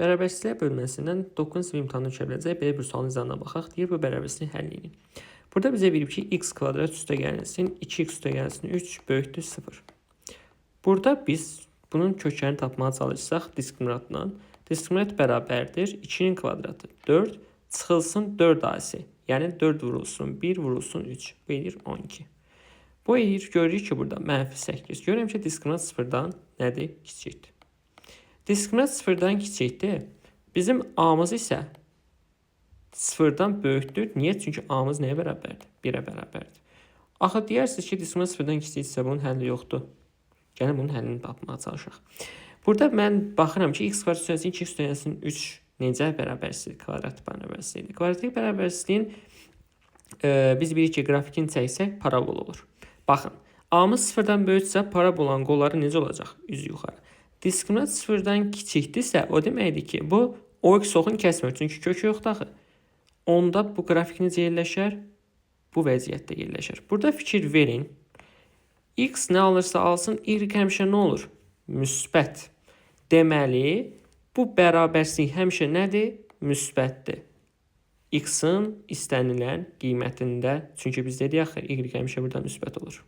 Bərabərsizlik bölməsindən 9 sinif imtahanı düşə biləcək belə bir sualın izahına baxaq. Deyir, bu bərabərsizlik həll edin. Burada bizə verib ki, x kvadrat üstə gəlsin, 2x üstə gəlsin, 3 böyükdür 0. Burada biz bunun köklərini tapmağa çalışsaq diskriminantla, diskriminant bərabərdir 2-nin kvadratı 4, çıxılsın 4 asi. Yəni 4 vurulsun 1, vurulsun 3. Bu edir 12. Bu edir, görürük ki, burada -8. Görürəm ki, diskriminant 0-dan nədir? Kiçikdir. Diskriminant 0-dan kiçikdir. Bizim a-mız isə 0-dan böyükdür. Niyə? Çünki a-mız nəyə bərabərdir? 1-ə bərabərdir. Axı deyərsiniz ki, diskriminant 0-dan kiçikdirsə bunun həlli yoxdur. Gəlin bunun həllini tapmağa çalışaq. Burada mən baxıram ki, x kvadrat üstəgəlsin 2x üstəgəlsin 3 necə bərabərsizlik? Kvadrat bərabərsizliyidir. Kvadratlik bərabərsizliyin biz bilirik ki, grafikini çəksək parabol olur. Baxın, a-mız 0-dan böyüksə parabolanın qolları necə olacaq? Üz yuxarı. Diskriminant 0-dan kiçikdirsə, o deməkdir ki, bu OX oxunu kəsmir. Çünki kökü yoxdur axı. Onda bu qrafik necə yerləşər? Bu vəziyyətdə yerləşər. Burada fikir verin. X nə alırsa alsın, Y həmişə nə olur? Müsbət. Deməli, bu bərabərsizlik həmişə nədir? Müsbətdir. X-in istənilən qiymətində, çünki biz dedik axı, Y həmişə burada müsbət olur.